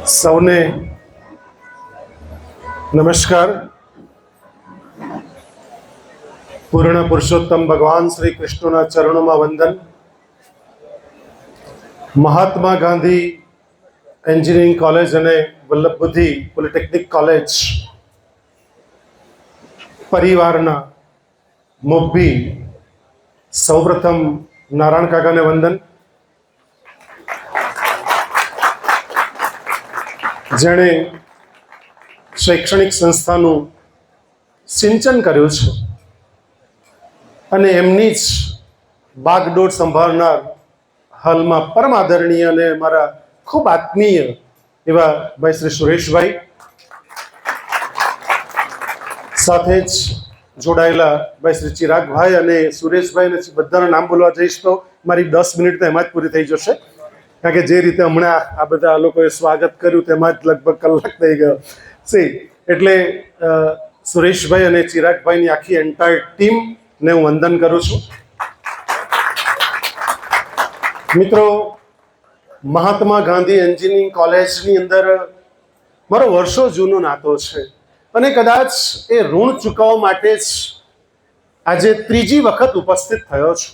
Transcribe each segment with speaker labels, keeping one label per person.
Speaker 1: સૌને નમસ્કાર. પૂર્ણ પુરુષોત્તમ ભગવાન શ્રી કૃષ્ણના ચરણોમાં વંદન. મહાત્મા ગાંધી એન્જિનિયરિંગ કોલેજ અને વલ્લભ બુદ્ધિ પોલિટેકનિક કોલેજ પરિવારના મોભી સૌપ્રથમ નારાયણ કાકાને વંદન, જેણે શૈક્ષણિક સંસ્થાનું સિંચન કર્યું છે અને એમની જ બાગડોર સંભાળનાર હાલમાં પરમ આદરણીય અને મારા ખૂબ આત્મીય એવા ભાઈ શ્રી સુરેશભાઈ, સાથે જ જોડાયેલા ભાઈ શ્રી ચિરાગભાઈ અને સુરેશભાઈ, બધાના નામ બોલવા જઈશ તો મારી 10 મિનિટ તો એમાં જ પૂરી થઈ જશે, કારણ કે જે રીતે હમણાં આ બધા લોકોએ સ્વાગત કર્યું તેમાં જ લગભગ કલાક થઈ ગયો છે. એટલે સુરેશભાઈ અને ચિરાગભાઈની આખી એન્ટાયર ટીમને હું વંદન કરું છું. મિત્રો, મહાત્મા ગાંધી એન્જિનિયરિંગ કોલેજની અંદર મારો વર્ષો જૂનો નાતો છે અને કદાચ એ ઋણ ચૂકવવા માટે જ આજે ત્રીજી વખત ઉપસ્થિત થયો છું.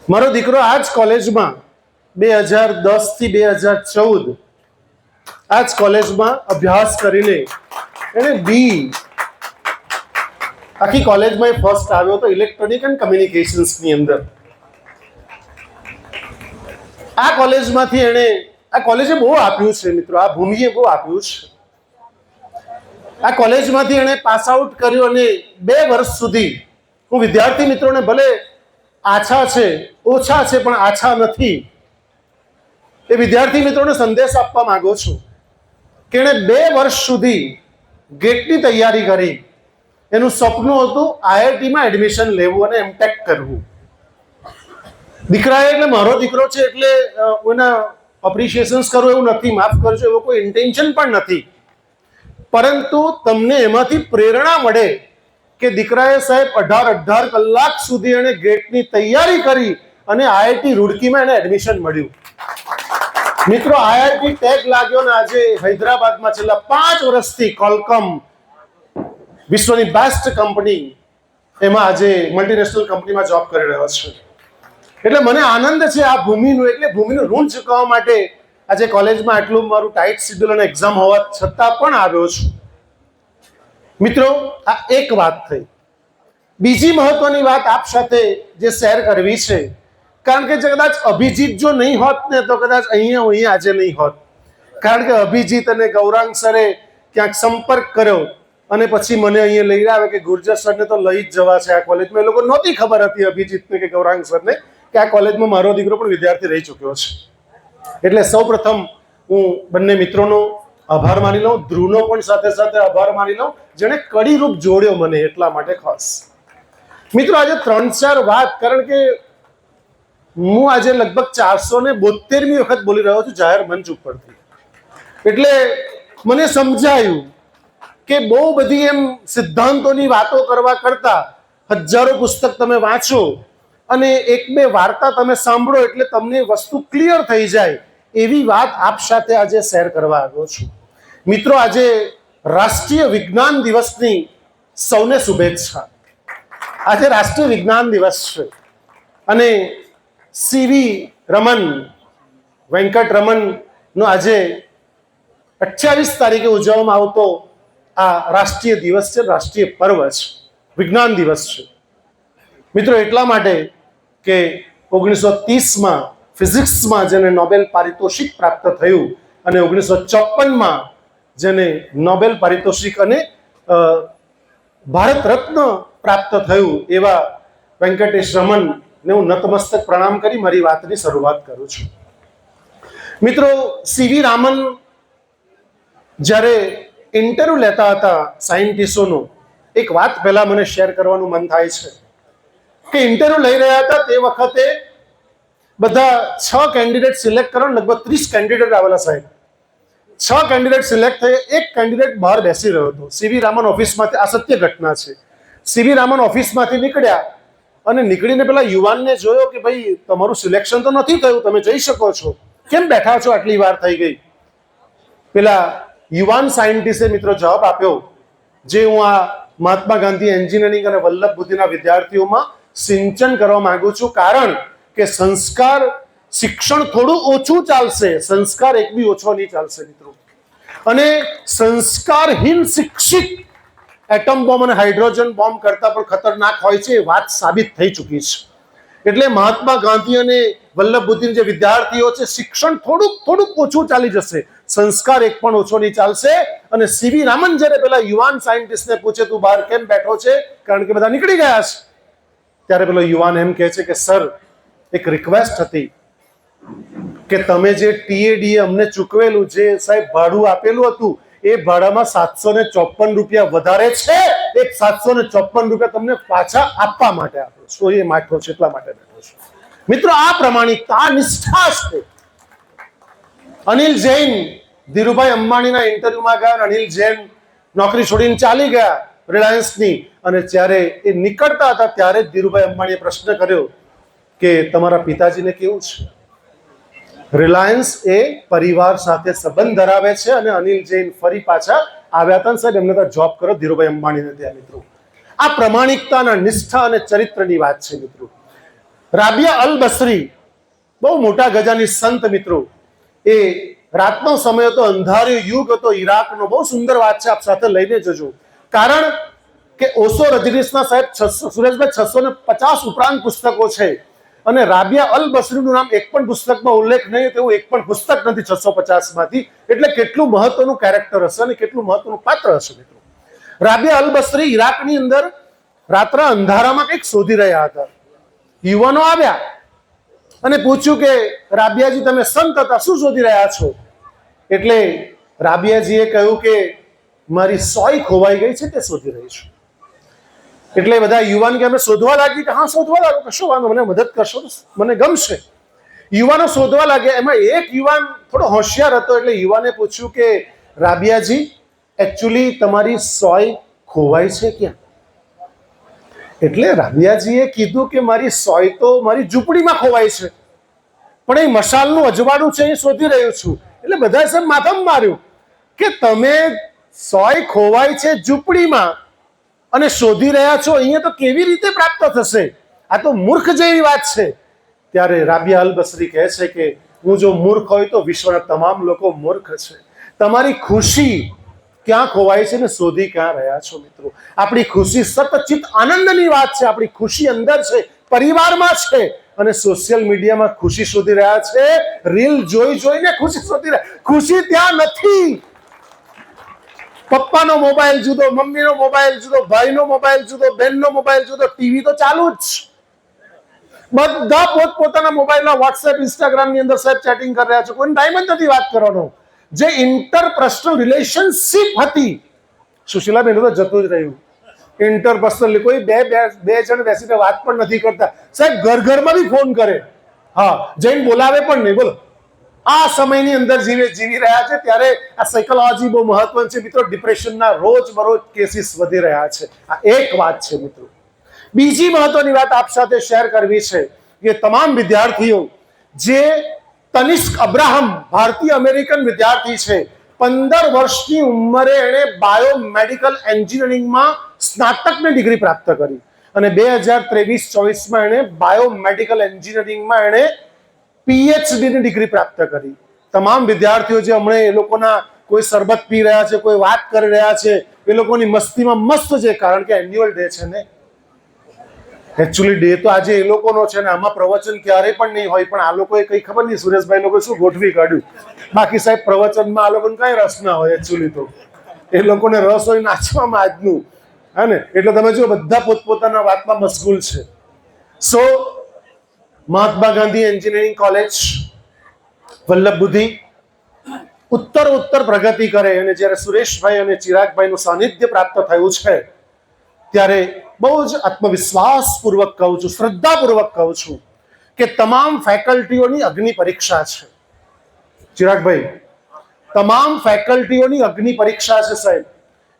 Speaker 1: મારો દીકરો આ જ કોલેજમાં 2010 થી 2014 આ જ કોલેજમાં અભ્યાસ કરીને એણે બી આખી કોલેજમાં ફર્સ્ટ આવ્યો હતો ઇલેક્ટ્રોનિક એન્ડ કમ્યુનિકેશન્સની અંદર. આ કોલેજમાંથી એણે આ કોલેજે બહુ આપ્યું છે મિત્રો, આ ભૂમિએ બહુ આપ્યું છે. આ કોલેજમાંથી એણે પાસ આઉટ કર્યું અને 2 વર્ષ સુધી હું વિદ્યાર્થી મિત્રોને ભલે આછા છે ઓછા છે પણ આછા નથી એ વિદ્યાર્થી મિત્રોને સંદેશ આપવા માંગુ છું કે એણે 2 વર્ષ સુધી ગેટની તૈયારી કરી. એનું સપનું હતું આઈઆઈટીમાં એડમિશન લેવું અને એમટેક કરવું. દીકરાએ એટલે મારો દીકરો છે એટલે એના અપ્રિશિએશન્સ કરવું એવું નથી, માફ કરજો, એવો કોઈ ઇન્ટેન્શન પણ નથી, પરંતુ તમને એમાંથી પ્રેરણા મળે કે દીકરાએ સાહેબ 18 કલાક સુધી એણે ગેટની તૈયારી કરી અને આઈઆઈટી રૂડકીમાં એને એડમિશન મળ્યું. મિત્રો, આઈઆઈટી ટેગ લાગ્યો ને આજે હૈદરાબાદમાં છેલ્લા 5 વર્ષથી કોલકોમ વિશ્વની બેસ્ટ કંપની એમાં આજે મલ્ટીનેશનલ કંપનીમાં જોબ કરી રહ્યો છે. એટલે મને આનંદ છે આ ભૂમિનું, એટલે ભૂમિનું ઋણ ચૂકવવા માટે આજે કોલેજમાં આટલું મારું ટાઈટ શેડ્યુલ અને એક્ઝામ હોવા છતાં પણ આવ્યો છું. મિત્રો, આ એક વાત થઈ. બીજી મહત્વની વાત આપ સાથે જે શેર કરવી છે, કારણ કે કદાચ અભિજીત જો નહીં હોત ને તો કદાચ અહીંયા આજે નહીં હોત, કારણ કે અભિજીત અને ગૌરાંગ સરે ક્યાંક સંપર્ક કર્યો અને પછી મને અહીંયા લઈ આવે કે ગુર્જર સરને તો લઈ જ જવા છે આ કોલેજમાં. એ લોકો નહોતી ખબર હતી અભિજીતને કે ગૌરાંગ સરને કે આ કોલેજમાં મારો દીકરો પણ વિદ્યાર્થી રહી ચૂક્યો છે. એટલે સૌપ્રથમ હું બંને મિત્રોનો આભાર માની લઉં, ધ્રુવનો પણ સાથે સાથે આભાર માની લઉં, જેણે કડીરૂપ જોડ્યો મને એટલા માટે ખાસ. મિત્રો, આજે 3-4 વાત, કારણ કે હું આજે લગભગ 472મી વખત બોલી રહ્યો છું જાહેર મંચ ઉપરથી. એટલે મને સમજાયું કે બહુ બધી એમ સિદ્ધાંતોની વાતો કરવા કરતા હજારો પુસ્તક તમે વાંચો અને 1-2 વાર્તા તમે સાંભળો એટલે તમને વસ્તુ ક્લિયર થઈ જાય, એવી વાત આપ સાથે આજે શેર કરવા આવ્યો છું. મિત્રો, આજે રાષ્ટ્રીય વિજ્ઞાન દિવસની સૌને શુભેચ્છા. આજે રાષ્ટ્રીય વિજ્ઞાન દિવસ છે અને સીવી રમન, વેંકટ રમનનો આજે 28 તારીખે ઉજવવામાં આવતો આ રાષ્ટ્રીય દિવસ છે, રાષ્ટ્રીય પર્વ છે, વિજ્ઞાન દિવસ છે. મિત્રો, એટલા માટે કે 1930માં ફિઝિક્સમાં જેને નોબેલ પારિતોષિક પ્રાપ્ત થયું અને 1954માં જેને નોબેલ પારિતોષિક અને ભારત રત્ન પ્રાપ્ત થયું એવા વેંકટેશ રમનને હું નતમસ્તક પ્રણામ કરી મારી વાતની શરૂઆત કરું છું. મિત્રો, સીવી રામન જ્યારે ઇન્ટરવ્યુ લેતા હતા સાયન્ટિસ્ટોનું, એક વાત પહેલા મને શેર કરવાનું મન થાય છે કે ઇન્ટરવ્યુ લઈ રહ્યા હતા તે વખતે બધા 6 કેન્ડિડેટ સિલેક્ટ કરો, લગભગ 30 કેન્ડિડેટ આવેલા સાહેબ. 6 કેન્ડિડેટ સિલેક્ટ થયે, એક કેન્ડિડેટ બહાર બેસી રહ્યો હતો. સીવી રામન ઓફિસમાંથી, આ સત્ય ઘટના છે, સીવી રામન ઓફિસમાંથી નીકળ્યા અને નીકળીને પેલા યુવાનને જોયો કે ભાઈ તમારું સિલેક્શન તો નથી થયું, તમે જઈ શકો છો, કેમ બેઠા છો, આટલી વાર થઈ ગઈ. પેલા યુવાન સાયન્ટિસ્ટે મિત્રો જવાબ આપ્યો, જે હું આ મહાત્મા ગાંધી એન્જિનિયરિંગ અને વલ્લભ બુદ્ધિના વિદ્યાર્થીઓમાં સિંચન કરવા માંગુ છું, કારણ કે સંસ્કાર શિક્ષણ થોડું ઓછું ચાલશે, સંસ્કાર એક બી ઓછો નહીં ચાલશે મિત્રો. અને સંસ્કારહીન શિક્ષિત એટમ બોમ્બ અને હાઇડ્રોજન બોમ્બ કરતા પણ ખતરનાક હોય છે, એ વાત સાબિત થઈ ચૂકી છે. એટલે મહાત્મા ગાંધી અને વલ્લભ બુદ્ધિના જે વિદ્યાર્થીઓ છે, શિક્ષણ થોડુંક ઓછું ચાલી જશે, સંસ્કાર એક પણ ઓછો નહીં ચાલશે. અને સીવી રામન જ્યારે પેલા યુવાન સાયન્ટિસ્ટને પૂછે તું બહાર કેમ બેઠો છે, કારણ કે બધા નીકળી ગયા છે, ત્યારે પેલો યુવાન એમ કહે છે કે સર, એક રિક્વેસ્ટ હતી કે તમે જે ટીએડીએ અમને ચૂકવેલું, જે સાહેબ ભાડું આપેલું હતું, એ ભાડામાં 754 રૂપિયા વધારે છે, એ 754 રૂપિયા તમને પાછા આપવા માટે આપ્યો છો, એ માઠો છે, એટલા માટે બેઠો છું. મિત્રો, આ પ્રમાણિકતા, આ નિષ્ઠા છે. અનિલ જૈન ધીરુભાઈ અંબાણીના ઇન્ટરવ્યુમાં ગયા, અનિલ જૈન નોકરી છોડીને ચાલી ગયા રિલાયન્સની, અને જ્યારે એ નીકળતા હતા ત્યારે જ ધીરુભાઈ અંબાણીએ પ્રશ્ન કર્યો કે તમારા પિતાજીને કેવું છે? રિલાયન્સ એ પરિવાર સાથે સંબંધ ધરાવે છે, અને અનિલ જૈન ફરી પાછા આવ્યા હતા, સાહેબ એમને ત્યાં જોબ કરો ધીરુભાઈ અંબાણીને ત્યાં. મિત્રો, આ પ્રમાણિકતાના, નિષ્ઠા અને ચરિત્રની વાત છે. મિત્રો, રાબિયા અલ બસરી બહુ મોટા ગજાની સંત મિત્રો, એ રાતનો સમય હતો, અંધાર્યો યુગ હતો ઈરાકનો. બહુ સુંદર વાત છે, આપ સાથે લઈને જજો. કારણ કે ઓશો રજનીશના સાહેબ સુરેશભાઈ 650 ઉપરાંત પુસ્તકો છે, અને રાબિયા અલ બસરીનું નામ એક પણ પુસ્તકમાં ઉલ્લેખ નહીં, તેવું એક પણ પુસ્તક નથી 650 માંથી. એટલે કેટલું મહત્વનું કેરેક્ટર હશે અને કેટલું મહત્વનું પાત્ર હશે મિત્રો. રાબિયા અલ બસરી ઈરાકની અંદર રાત્રે અંધારામાં કંઈક શોધી રહ્યા હતા. યુવાનો આવ્યા અને પૂછ્યું કે રાબિયાજી, તમે સંત હતા, શું શોધી રહ્યા છો? એટલે રાબિયાજીએ કહ્યું કે મારી સોય ખોવાઈ ગઈ છે, તે શોધી રહી છું. એટલે બધા યુવાન કે અમે શોધવા લાગી, કે હા શોધવા લાગો, કશો વાંધો, મને મદદ કરશો મને ગમશે. યુવાનો શોધવા લાગ્યા. એમાં એક યુવાન થોડો હોશિયાર હતો, એટલે યુવાને પૂછ્યું કે રાબિયાજી, એકચ્યુઅલી તમારી સોય ખોવાઈ છે ક્યાં? એટલે રાબિયાજીએ કીધું કે મારી સોય તો મારી ઝૂંપડીમાં ખોવાઈ છે, પણ એ મશાલનું અજવાળું છે, એ શોધી રહ્યો છું. એટલે બધાએ સાહેબ માથામાં માર્યું કે તમે સોય ખોવાઈ છે ઝૂંપડીમાં અને શોધી રહ્યા છો, અહીંયા તો કેવી રીતે પ્રાપ્ત થશે? આ તો મૂર્ખ જેવી વાત છે. ત્યારે રાબિયા અલ બસરી કહે છે કે હું જો મૂર્ખ હોય તો વિશ્વના તમામ લોકો મૂર્ખ છે. તમારી ખુશી ક્યાં ખોવાય છે ને શોધી ક્યાં રહ્યા છો? મિત્રો, આપણી ખુશી સતચિત આનંદની વાત છે. આપણી ખુશી અંદર છે, પરિવારમાં છે, અને સોશિયલ મીડિયામાં ખુશી શોધી રહ્યા છે. રીલ જોઈને ખુશી શોધી રહ્યા. ખુશી ત્યાં નથી. પપ્પાનો મોબાઈલ જુદો, મમ્મીનો મોબાઈલ જુદો, ભાઈનો મોબાઈલ જુદો, બહેનનો મોબાઈલ જુદો, ટીવી તો ચાલુ જ. બધા પોતપોતાના મોબાઈલના વોટ્સએપ, ઇન્સ્ટાગ્રામની અંદર સાહેબ ચેટિંગ કરી રહ્યા છે. કોઈ ટાઈમ જ નથી વાત કરવાનો. જે ઇન્ટરપર્સનલ રિલેશનશિપ હતી, સુશીલાબેન તો જતું જ રહ્યું. ઇન્ટરપર્સનલ કોઈ બે જણ બેસીને વાત પણ નથી કરતા સાહેબ. ઘરમાં બી ફોન કરે, હા, જઈને બોલાવે પણ નહીં. બોલો, આ સમયની અંદર જીવી રહ્યા છે. ત્યારે આ સાયકોલોજી બહુ મહત્વની છે મિત્રો. ડિપ્રેશનના રોજબરોજ કેસીસ વધી રહ્યા છે. આ એક વાત છે મિત્રો. બીજી મહત્વની વાત આપ સાથે શેર કરવી છે કે તમામ વિદ્યાર્થીઓ, જે તનિષ્ક અબ્રાહમ ભારતીય અમેરિકન વિદ્યાર્થી છે, 15 વર્ષની ઉંમરે એણે બાયોમેડિકલ એન્જિનિયરિંગમાં સ્નાતકની ડિગ્રી પ્રાપ્ત કરી, અને 2023-24માં એણે બાયોમેડિકલ એન્જિનિયરિંગમાં એણે પીએચડીની ડિગ્રી પ્રાપ્ત કરી. તમામ વિદ્યાર્થીઓ જે હમણાં એ લોકોના કોઈ શરબત પી રહ્યા છે, કોઈ વાત કરી રહ્યા છે, એ લોકોની મસ્તીમાં મસ્ત છે, કારણ કે એન્યુઅલ ડે છે ને. એકચ્યુઅલી ડે તો આજે એ લોકોનો છે ને, આમાં પ્રવચન ક્યારેય પણ નહીં હોય. પણ આ લોકોએ કઈ ખબર નહીં સુરેશભાઈ લોકો શું ગોઠવી કાઢ્યું. બાકી સાહેબ પ્રવચનમાં આ લોકોને કઈ રસ ના હોય. એકચ્યુઅલી તો એ લોકોને રસ હોય નાચવામાં આજનું, હે ને. એટલે તમે જો બધા પોતપોતાના વાતમાં મશગુલ છે. સો મહાત્મા ગાંધી એન્જિનિયરિંગ કોલેજ વલ્લભ બુદ્ધિ ઉત્તર પ્રગતિ કરે, અને જ્યારે સુરેશભાઈ અને ચિરાગભાઈનું સાનિધ્ય પ્રાપ્ત થયું છે, ત્યારે બહુ જ આત્મવિશ્વાસપૂર્વક કહું છું, શ્રદ્ધાપૂર્વક કહું છું કે તમામ ફેકલ્ટીઓની અગ્નિ પરીક્ષા છે. ચિરાગભાઈ, તમામ ફેકલ્ટીઓની અગ્નિ પરીક્ષા છે સાહેબ,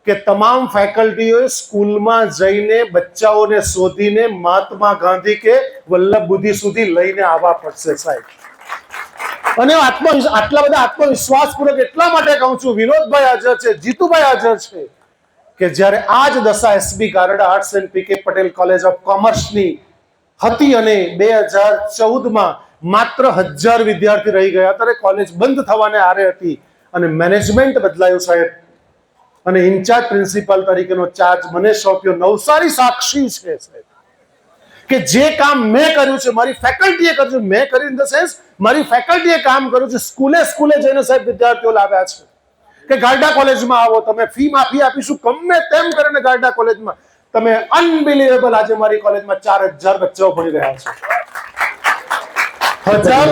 Speaker 1: કે તમામ ફેકલ્ટીઓએ સ્કૂલમાં જઈને બચ્ચાઓને શોધીને મહાત્મા ગાંધી કે વલ્લભ બુદ્ધિ સુધી લઈને આવવા પડશે સાહેબ. અને આટલા બધા આત્મવિશ્વાસપૂર્વક એટલા માટે કહું છું, વિનોદભાઈ હાજર છે, જીતુભાઈ હાજર છે, કે જ્યારે આ જ દશા SB Garda arts and PK Patel college of કોમર્સની હતી અને 2014માં માત્ર 1000 વિદ્યાર્થી રહી ગયા, ત્યારે કોલેજ બંધ થવાને આરે હતી અને મેનેજમેન્ટ બદલાયું સાહેબ, અને ઇન્ચાર્જ પ્રિન્સિપાલ તરીકેનો ચાર્જ મને સોંપ્યો નવસારી સાક્ષી છે સાહેબ, કે જે કામ મેં કર્યું છે, મારી ફેકલ્ટીએ કર્યું છે, મેં કર્યું ઇન ધ સેન્સ મારી ફેકલ્ટીએ કામ કર્યું છે, સ્કૂલે જઈને સાહેબ વિદ્યાર્થીઓ લાવ્યા છે કે ગારડા કોલેજમાં આવો, તમે ફી માફી આપીશું, ગમે તેમ કરીને ગારડા કોલેજમાં તમે અનબિલીવેબલ, આજે મારી કોલેજમાં 4000 બચ્ચાઓ ભણી રહ્યા છે, 1000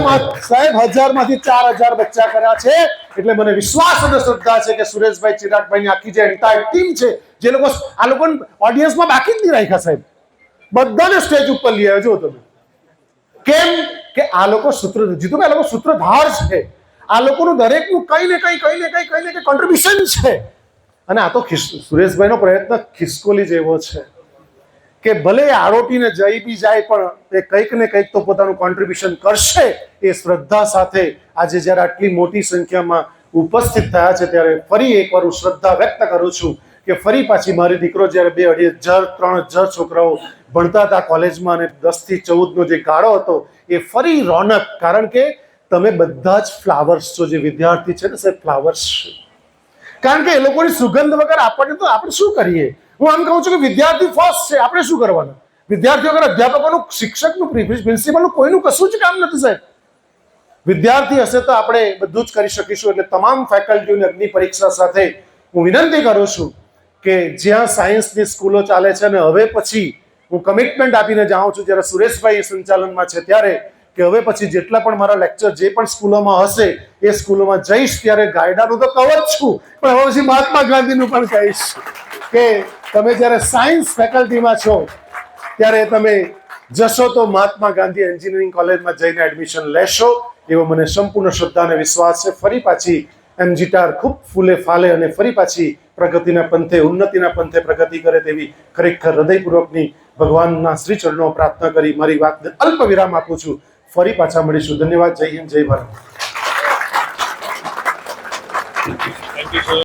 Speaker 1: માંથી 4000 બચ્ચા કર્યા છે, એટલે મને વિશ્વાસ અને શ્રદ્ધા છે કે સુરેશભાઈ, ચિરાગભાઈ ની આખી જે એન્ટાયર ટીમ છે, જે લોકો આ લોકો ઓડિયન્સમાં બાકી જ નહીં રાખ્યા સાહેબ, બધાને સ્ટેજ ઉપર લઈ આવ્યો. જો તમે કેમ કે આ લોકો જીતુભાઈ, આ લોકો સૂત્રધાર છે, આ લોકોનું દરેકનું કઈ ને કઈ કોન્ટ્રીબ્યુશન છે, અને આ તો સુરેશભાઈનો પ્રયત્ન ખિસકોલી જેવો છે કે ભલે આરોપીને જઈ બી જાય પણ એ કંઈક ને કંઈક તો પોતાનું કોન્ટ્રીબ્યુશન કરશે. એ શ્રદ્ધા સાથે આજે જ્યારે આટલી મોટી સંખ્યામાં ઉપસ્થિત થયા છે, ત્યારે ફરી એકવાર હું શ્રદ્ધા વ્યક્ત કરું છું કે ફરી પાછી મારી દીકરો જ્યારે 2,500 3,000 છોકરાઓ ભણતા હતા કોલેજમાં, અને 10 થી 14નો જે ગાળો હતો એ ફરી રોનક, કારણ કે તમે બધા જ ફ્લાવર્સ છો, જે વિદ્યાર્થી છે ને સાહેબ ફ્લાવર્સ છે, કારણ કે એ લોકોની સુગંધ વગર આપણને તો આપણે શું કરીએ. હું આમ કહું છું કે વિદ્યાર્થી ફર્સ્ટ છે, આપણે શું કરવાનું? વિદ્યાર્થીઓ વગર અધ્યાપકોનું, શિક્ષકનું, પ્રિન્સિપલનું કોઈનું કશું જ કામ નથી સાહેબ. વિદ્યાર્થી હશે તો આપણે બધું જ કરી શકીશું. એટલે તમામ ફેકલ્ટીઓની અગ્નિ પરીક્ષા સાથે હું વિનંતી કરું છું કે જ્યાં સાયન્સની સ્કૂલો ચાલે છે, અને હવે પછી હું કમિટમેન્ટ આપીને જાઉં છું, જ્યારે સુરેશભાઈ સંચાલનમાં છે ત્યારે, કે હવે પછી જેટલા પણ મારા લેક્ચર જે પણ સ્કૂલોમાં હશે એ સ્કૂલોમાં જઈશ, ત્યારે ગાયડાનું તો કવર જ છું, પણ હવે પછી મહાત્મા ગાંધીનું પણ કહીશ કે તમે જ્યારે સાયન્સ ફેકલ્ટીમાં છો ત્યારે તમે જશો તો મહાત્મા ગાંધી એન્જિનિયરિંગ કોલેજમાં જઈને એડમિશન લેશો, એવો મને સંપૂર્ણ શ્રદ્ધા અને વિશ્વાસ છે. ફરી પાછી એમજીટાર ખૂબ ફૂલે ફાલે અને ફરી પાછી પ્રગતિના પંથે, ઉન્નતિના પંથે પ્રગતિ કરે તેવી ખરેખર હૃદયપૂર્વકની ભગવાનના શ્રી ચરણો પ્રાર્થના કરી મારી વાતને અલ્પ વિરામ આપું છું. ફરી પાછા મળીશું. ધન્યવાદ. જય હિન્દ, જય ભારત.